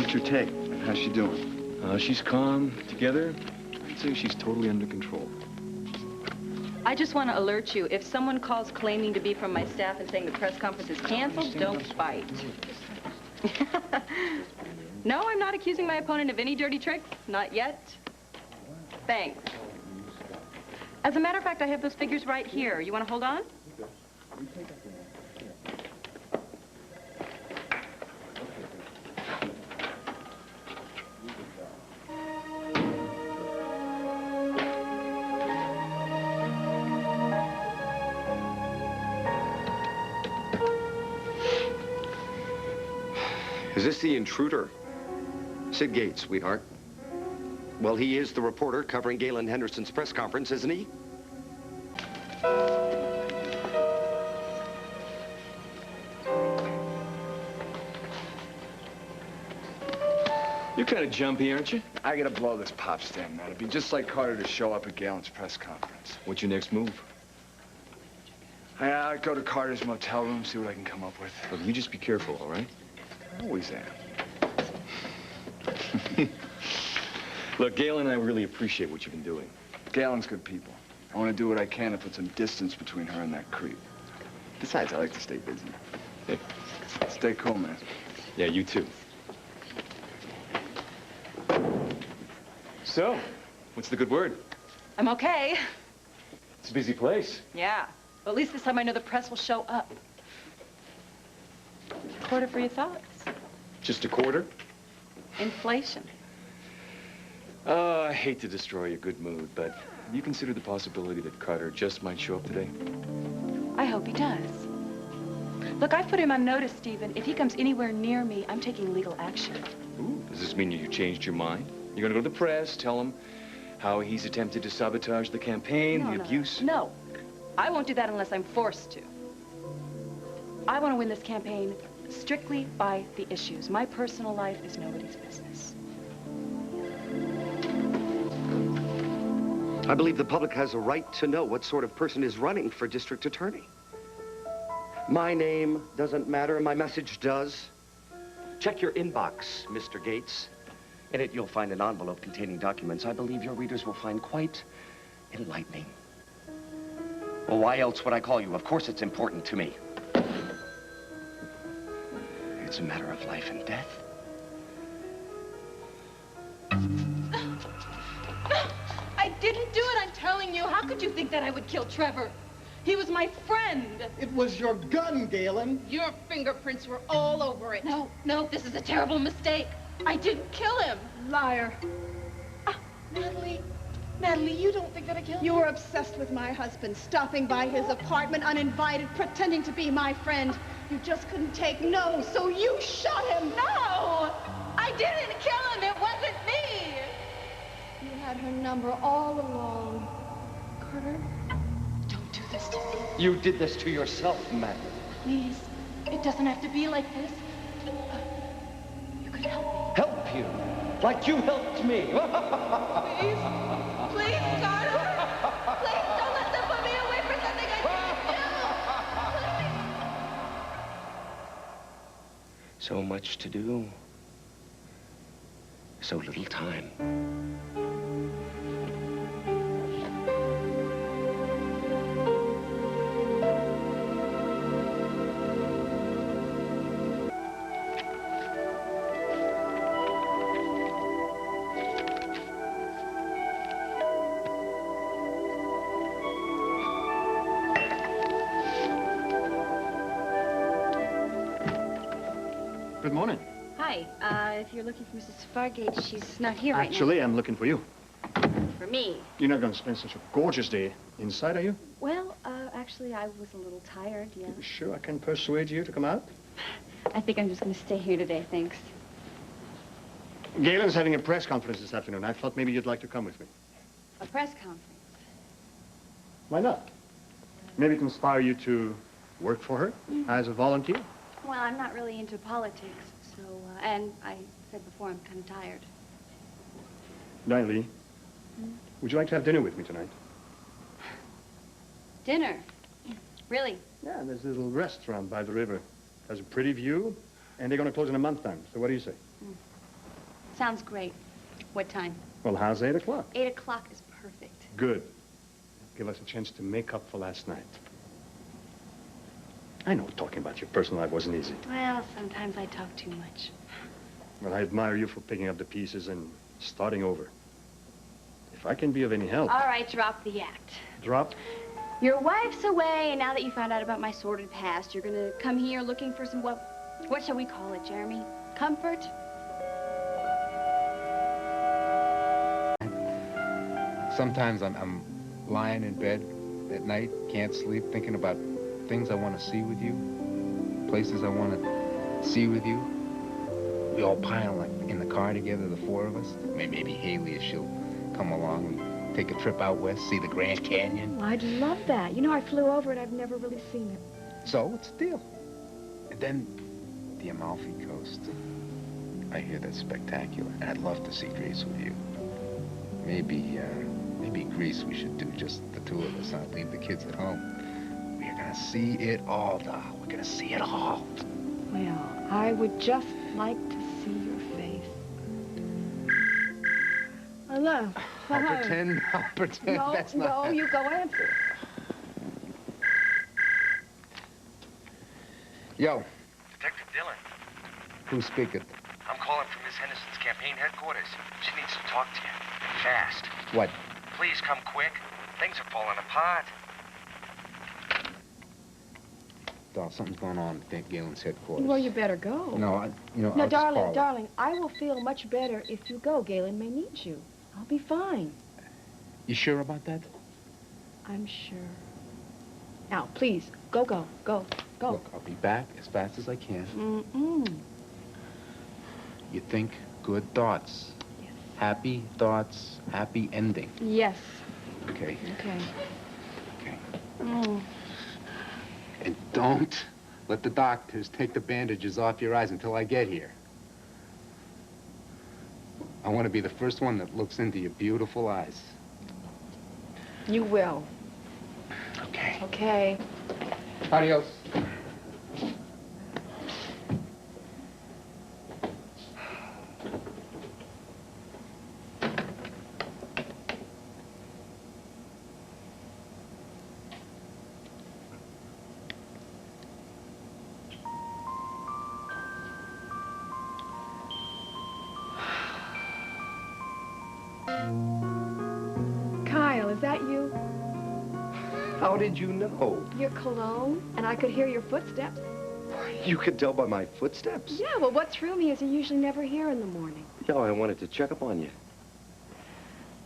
What's your take? How's she doing? She's calm, together. I'd say she's totally under control. I just want to alert you, if someone calls claiming to be from my staff and saying the press conference is canceled, don't bite. No, I'm not accusing my opponent of any dirty tricks. Not yet. Thanks. As a matter of fact, I have those figures right here. You want to hold on? Is this the intruder? Sid Gates, sweetheart. Well, he is the reporter covering Galen Henderson's press conference, isn't he? You're kind of jumpy, aren't you? I gotta blow this pop stand, man. It'd be just like Carter to show up at Galen's press conference. What's your next move? I'd go to Carter's motel room, see what I can come up with. Look, you just be careful, all right? I always am. Look, Galen and I really appreciate what you've been doing. Galen's good people. I want to do what I can to put some distance between her and that creep. Besides, I like to stay busy. Hey. Stay cool, man. Yeah, you too. So, what's the good word? I'm okay. It's a busy place. Yeah. But at least this time I know the press will show up. Quarter for your thoughts. Just a quarter? Inflation. I hate to destroy your good mood, but have you considered the possibility that Carter just might show up today? I hope he does. Look, I've put him on notice, Stephen. If he comes anywhere near me, I'm taking legal action. Ooh, does this mean you changed your mind? You're gonna go to the press, tell him how he's attempted to sabotage the campaign, the abuse? No, I won't do that unless I'm forced to. I want to win this campaign strictly by the issues. My personal life is nobody's business. I believe the public has a right to know what sort of person is running for district attorney. My name doesn't matter, my message does. Check your inbox, Mr. Gates. In it, you'll find an envelope containing documents I believe your readers will find quite enlightening. Well, why else would I call you? Of course it's important to me. It's a matter of life and death. I didn't do it, I'm telling you. How could you think that I would kill Trevor? He was my friend. It was your gun, Galen. Your fingerprints were all over it. No, this is a terrible mistake. I didn't kill him. Liar. Natalie, you don't think that I killed him? You were obsessed with my husband, stopping by his apartment uninvited, pretending to be my friend. You just couldn't take no, so you shot him. No! I didn't kill him. It wasn't me. You had her number all along. Carter, don't do this to me. You did this to yourself, Matt. Please, it doesn't have to be like this. You could help me. Help you? Like you helped me. Please, Carter. Please don't let them put me away for something I didn't do. So much to do. So little time. Good morning. Hi. If you're looking for Mrs. Fargate, she's not here right now. Actually, I'm looking for you. For me? You're not going to spend such a gorgeous day inside, are you? Well, actually, I was a little tired, yeah. You sure I can persuade you to come out? I think I'm just going to stay here today, thanks. Galen's having a press conference this afternoon. I thought maybe you'd like to come with me. A press conference? Why not? Maybe it can inspire you to work for her as a volunteer. Well, I'm not really into politics, so, and I said before, I'm kind of tired. Dinah Lee, would you like to have dinner with me tonight? Dinner? Really? Yeah, there's a little restaurant by the river. Has a pretty view, and they're going to close in a month's time. So what do you say? Sounds great. What time? Well, how's 8 o'clock? 8 o'clock is perfect. Good. Give us a chance to make up for last night. I know talking about your personal life wasn't easy. Well, sometimes I talk too much. Well, I admire you for picking up the pieces and starting over. If I can be of any help... All right, drop the act. Drop? Your wife's away, and now that you found out about my sordid past, you're gonna come here looking for some, what shall we call it, Jeremy? Comfort? Sometimes I'm lying in bed at night, can't sleep, thinking about things I want to see with you, places I want to see with you. We all pile like in the car together, the four of us. Maybe Haley, if she'll come along and take a trip out west, see the Grand Canyon. Well, I'd love that. You know, I flew over it. I've never really seen it. So, it's a deal. And then the Amalfi Coast. I hear that's spectacular, and I'd love to see Greece with you. Maybe Greece we should do, just the two of us, not leave the kids at home. We're gonna see it all, doll. We're gonna see it all. Well, I would just like to see your face. Hello. I'll pretend No, that's not... No, you go answer. Yo. Detective Dillon. Who's speaking? I'm calling from Miss Henderson's campaign headquarters. She needs to talk to you. Fast. What? Please come quick. Things are falling apart. Doll, something's going on at Galen's headquarters. Well, you better go. No, No, I'll just call her. darling, I will feel much better if you go. Galen may need you. I'll be fine. You sure about that? I'm sure. Now, please, go. Look, I'll be back as fast as I can. Mm-mm. You think good thoughts. Yes. Happy thoughts, happy ending. Yes. Okay. Okay. Okay. Mm. And don't let the doctors take the bandages off your eyes until I get here. I want to be the first one that looks into your beautiful eyes. You will. Okay. Okay. Adios. Kyle, is that you? How did you know? Your cologne? And I could hear your footsteps. You could tell by my footsteps. Yeah, well, what threw me is you're usually never here in the morning. No, I wanted to check up on you.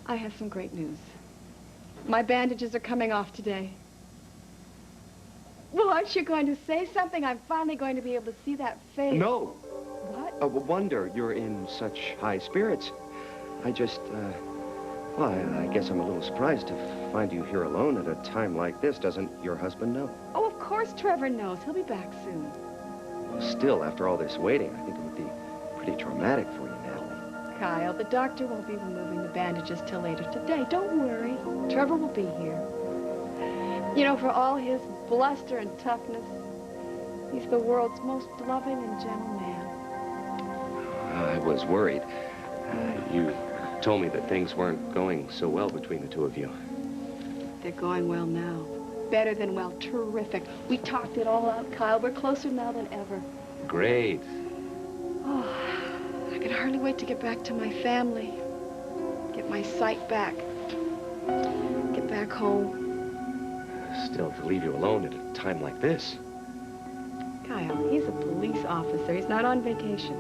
I have some great news. My bandages are coming off today. Well, aren't you going to say something? I'm finally going to be able to see that face. No. What? A wonder you're in such high spirits. I just, well, I guess I'm a little surprised to find you here alone at a time like this. Doesn't your husband know? Oh, of course Trevor knows. He'll be back soon. Still, after all this waiting, I think it would be pretty traumatic for you, Natalie. Kyle, the doctor won't be removing the bandages till later today. Don't worry. Trevor will be here. You know, for all his bluster and toughness, he's the world's most loving and gentle man. I was worried. You told me that things weren't going so well between the two of you. They're going well now. Better than well. Terrific. We talked it all out, Kyle. We're closer now than ever. Great. Oh, I can hardly wait to get back to my family. Get my sight back. Get back home. Still, to leave you alone at a time like this. Kyle, he's a police officer. He's not on vacation.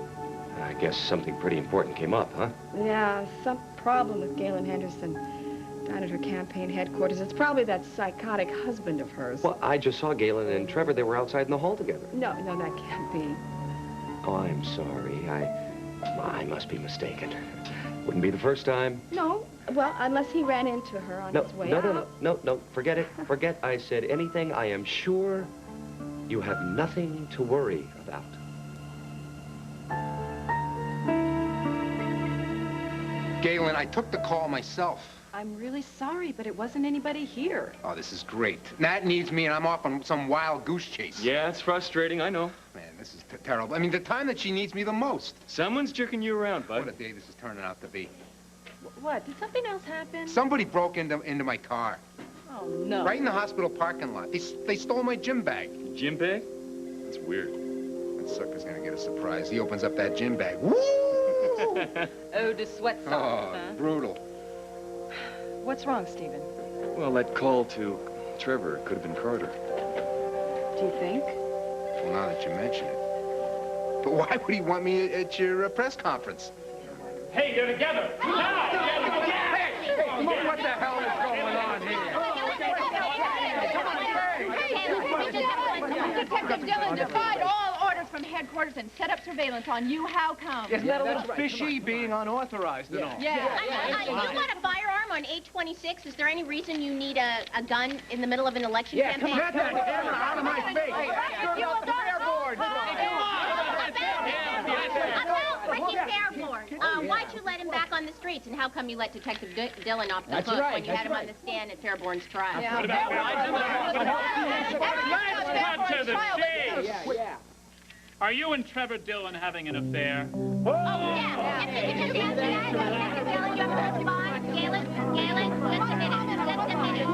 I guess something pretty important came up, huh? Yeah, some problem with Galen Henderson down at her campaign headquarters. It's probably that psychotic husband of hers. Well, I just saw Galen and Trevor. They were outside in the hall together. No, that can't be. Oh, I'm sorry. I must be mistaken. Wouldn't be the first time. No, well, unless he ran into her on his way out. No. Forget it. Forget I said anything. I am sure you have nothing to worry about. Galen, I took the call myself. I'm really sorry, but it wasn't anybody here. Oh, this is great. Nat needs me, and I'm off on some wild goose chase. Yeah, it's frustrating, I know. Man, this is terrible. I mean, the time that she needs me the most. Someone's jerking you around, bud. What a day this is turning out to be. What? Did something else happen? Somebody broke into my car. Oh, no. Right in the hospital parking lot. They stole my gym bag. Gym bag? That's weird. That sucker's gonna get a surprise. He opens up that gym bag. Woo! Oh, to sweat socks, huh? Brutal. What's wrong, Stephen? Well, that call to Trevor could have been Carter. Do you think? Well, now that you mention it. But why would he want me at your press conference? Hey, you're together. Now! Hey, what the hell is going on here? Detective Dillon defied all orders from headquarters and set up surveillance on you. How come? Isn't that a little fishy, being unauthorized and all? Yeah. You got a firearm on 826. Is there any reason you need a gun in the middle of an election campaign? Get that camera out of my face! You will not breaking Fairboard. Why'd you let him back on the streets, and how come you let Detective Dillon off the hook when you had him on the stand at Fairborn's trial? What about cut to the chase? Yeah. Are you and Trevor Dillon having an affair? Oh, yeah. Detective Dillon, you have a response? Galen, just a minute.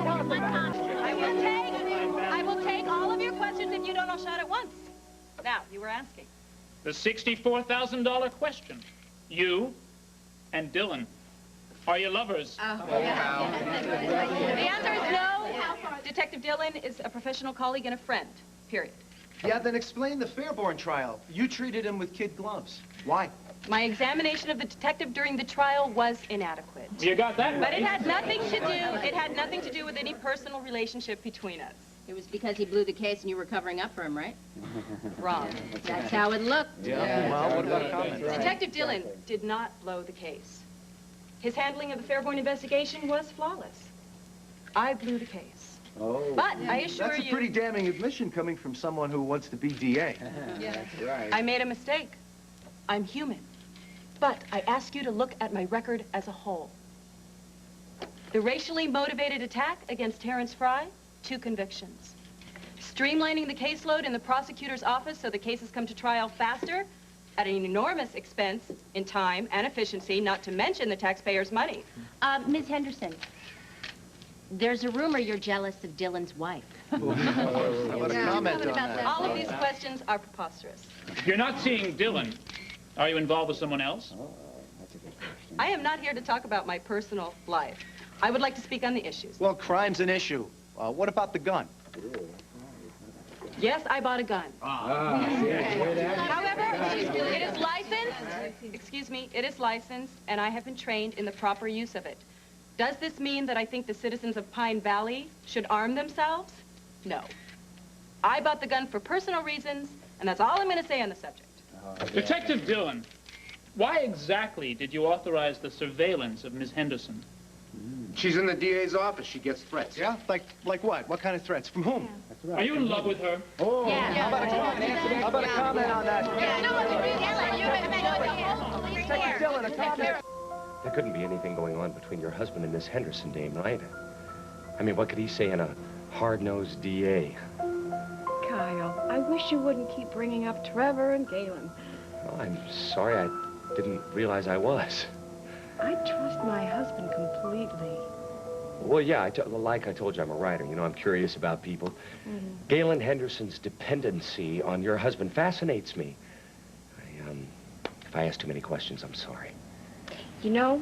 I will take all of your questions if you don't all shout at once. Now, you were asking. The $64,000 question. You and Dillon, are you lovers? The answer is no. Detective Dillon is a professional colleague and a friend, period. Yeah, then explain the Fairborn trial. You treated him with kid gloves. Why? My examination of the detective during the trial was inadequate. You got that right. But it had nothing to do with any personal relationship between us. It was because he blew the case and you were covering up for him, right? Wrong. That's how it looked. Yeah. Well, what about a comment? Detective Dillon did not blow the case. His handling of the Fairborn investigation was flawless. I blew the case. Oh. But I assure That's you... a pretty damning admission coming from someone who wants to be DA. That's right. I made a mistake. I'm human. But I ask you to look at my record as a whole. The racially motivated attack against Terrence Fry, 2 convictions. Streamlining the caseload in the prosecutor's office so the cases come to trial faster at an enormous expense in time and efficiency, not to mention the taxpayers' money. Ms. Henderson, there's a rumor you're jealous of Dillon's wife. How about a comment on that? All of these questions are preposterous. If you're not seeing Dillon, are you involved with someone else? I am not here to talk about my personal life. I would like to speak on the issues. Well, crime's an issue. What about the gun? Yes, I bought a gun. However, it is licensed. It is licensed, and I have been trained in the proper use of it. Does this mean that I think the citizens of Pine Valley should arm themselves? No. I bought the gun for personal reasons, and that's all I'm going to say on the subject. Detective Dillon, why exactly did you authorize the surveillance of Ms. Henderson? She's in the DA's office. She gets threats. Yeah? Like what? What kind of threats? From whom? Are you in love with her? Oh, Yeah. how about a comment? How about a comment on that? Detective Dillon, a comment. There couldn't be anything going on between your husband and this Henderson dame, right? I mean, what could he say in a hard-nosed DA? Kyle, I wish you wouldn't keep bringing up Trevor and Galen. Well, I'm sorry, I didn't realize I was. I trust my husband completely. Well, yeah, like I told you, I'm a writer. You know, I'm curious about people. Galen Henderson's dependency on your husband fascinates me. If I ask too many questions, I'm sorry. You know,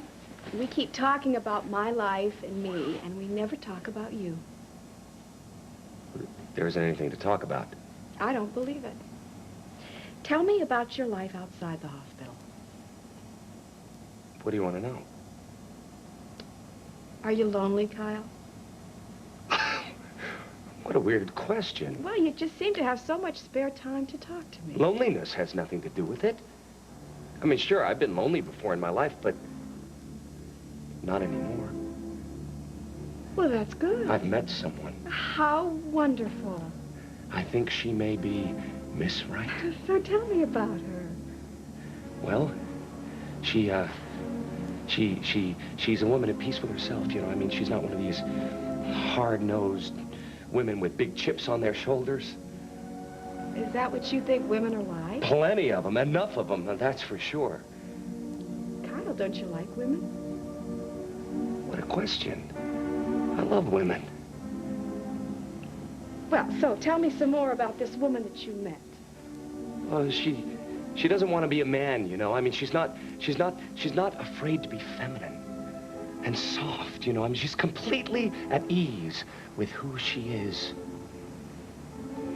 we keep talking about my life and me, and we never talk about you. There isn't anything to talk about. I don't believe it. Tell me about your life outside the hospital. What do you want to know? Are you lonely, Kyle? What a weird question. Well, you just seem to have so much spare time to talk to me. Loneliness has nothing to do with it. I mean, sure, I've been lonely before in my life, but not anymore. Well, that's good. I've met someone. How wonderful. I think she may be Miss Right. So tell me about her. Well, she She's a woman at peace with herself, you know. I mean, she's not one of these hard-nosed women with big chips on their shoulders. Is that what you think women are like? Plenty of them, enough of them, that's for sure. Kyle, don't you like women? What a question. I love women. Well, so tell me some more about this woman that you met. She doesn't want to be a man, you know. I mean, she's not afraid to be feminine and soft, you know. I mean, she's completely at ease with who she is.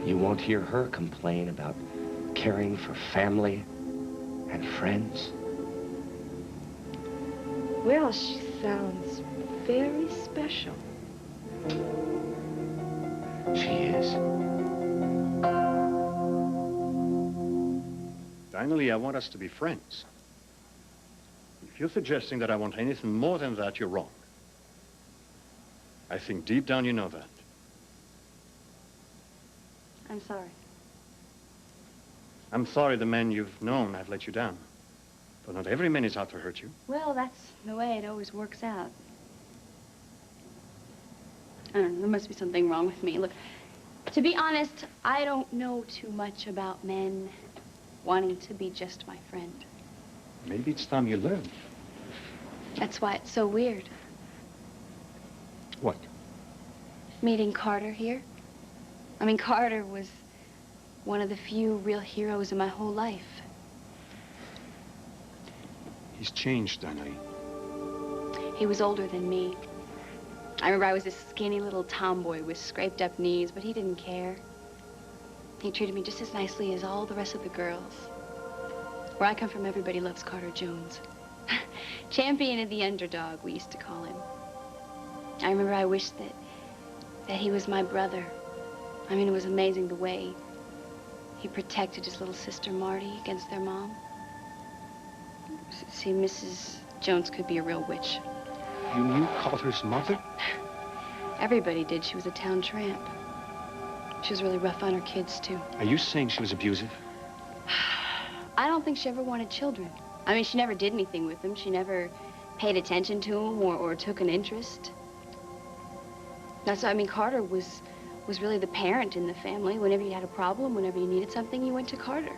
You won't hear her complain about caring for family and friends. Well, she sounds very special. She is. Dinah Lee, I want us to be friends. If you're suggesting that I want anything more than that, you're wrong. I think deep down you know that. I'm sorry. I'm sorry the men you've known have let you down. But not every man is out to hurt you. Well, that's the way it always works out. I don't know, there must be something wrong with me. Look, to be honest, I don't know too much about men wanting to be just my friend. Maybe it's time you learn. That's why it's so weird. What? Meeting Carter here. I mean, Carter was one of the few real heroes in my whole life. He's changed, Dinah Lee. He was older than me. I remember I was this skinny little tomboy with scraped up knees, but he didn't care. He treated me just as nicely as all the rest of the girls. Where I come from, everybody loves Carter Jones. Champion of the underdog, we used to call him. I remember I wished that he was my brother. I mean, it was amazing the way he protected his little sister Marty against their mom. See, Mrs. Jones could be a real witch. You knew Carter's mother? Everybody did. She was a town tramp. She was really rough on her kids, too. Are you saying she was abusive? I don't think she ever wanted children. I mean, she never did anything with them. She never paid attention to them or took an interest. That's, I mean, Carter was really the parent in the family. Whenever you had a problem, whenever you needed something, you went to Carter.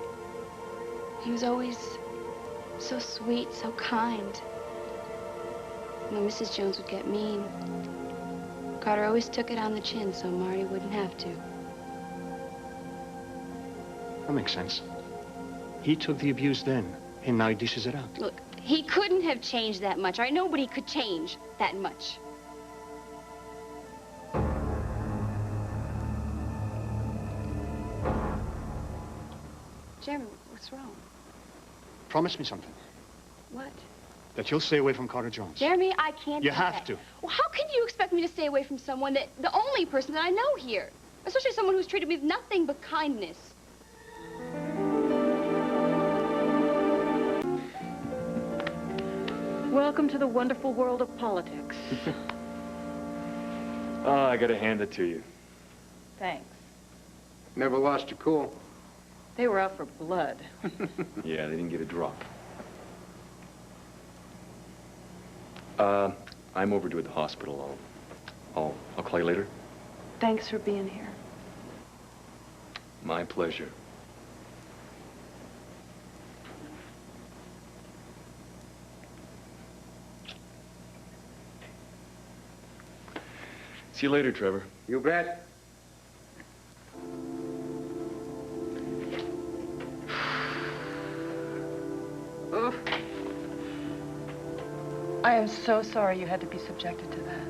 He was always so sweet, so kind. When Mrs. Jones would get mean, Carter always took it on the chin so Marty wouldn't have to. That makes sense. He took the abuse then, and now he dishes it out. Look, he couldn't have changed that much. All right, nobody could change that much. Jeremy, what's wrong? Promise me something. What? That you'll stay away from Carter Jones. Jeremy, I can't You do have that. to. Well, how can you expect me to stay away from someone the only person that I know here? Especially someone who's treated me with nothing but kindness. Welcome to the wonderful world of politics. Oh, I gotta hand it to you. Thanks. Never lost your cool. They were out for blood. Yeah, they didn't get a drop. I'm overdue at the hospital. I'll call you later. Thanks for being here. My pleasure. See you later, Trevor. You bet. Oof. I am so sorry you had to be subjected to that.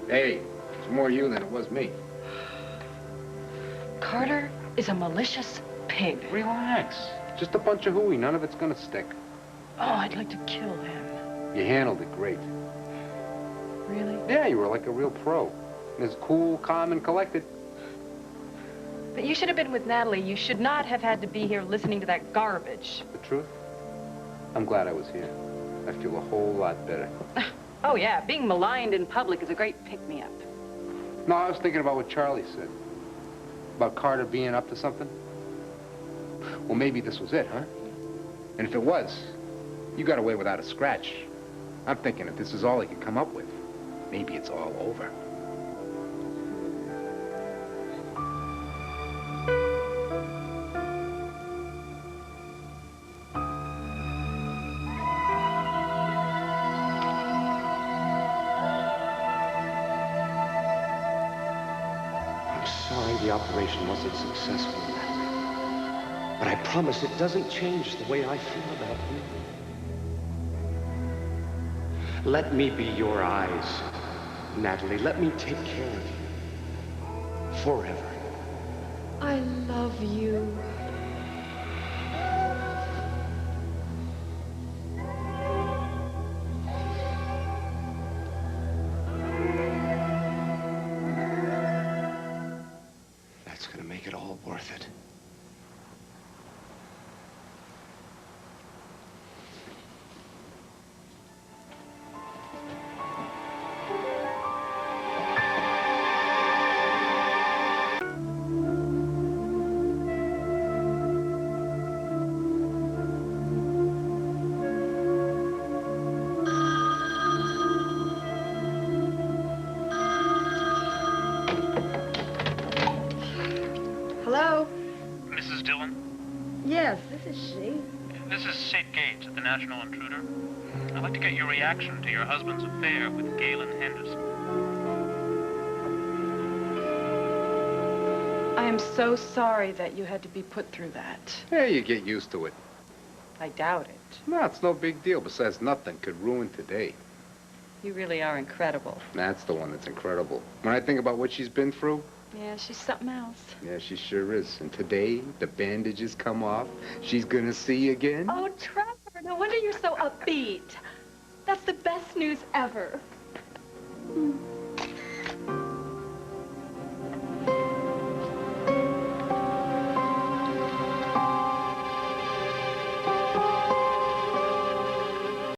Hey, it's more you than it was me. Carter is a malicious pig. Relax. Just a bunch of hooey. None of it's gonna stick. Oh, I'd like to kill him. You handled it great. Really? Yeah, you were like a real pro. As cool, calm, and collected. But you should have been with Natalie. You should not have had to be here listening to that garbage. The truth? I'm glad I was here. I feel a whole lot better. Oh, yeah. Being maligned in public is a great pick-me-up. No, I was thinking about what Charlie said. About Carter being up to something. Well, maybe this was it, huh? And if it was, you got away without a scratch. I'm thinking if this is all he could come up with, maybe it's all over. I'm sorry the operation wasn't successful, Natalie. But I promise it doesn't change the way I feel about you. Let me be your eyes, Natalie. Let me take care of you. Forever. I love you. That's gonna make it all worth it. Hello? Mrs. Dillon? Yes, this is she. This is Sid Gates at the National Intruder. I'd like to get your reaction to your husband's affair with Galen Henderson. I am so sorry that you had to be put through that. Hey, you get used to it. I doubt it. No, it's no big deal. Besides, nothing could ruin today. You really are incredible. That's the one that's incredible. When I think about what she's been through, Yeah, she's something else. yeah, she sure is. And today, the bandages come off. She's gonna see again. Oh, Trevor, no wonder you're so upbeat. That's the best news ever.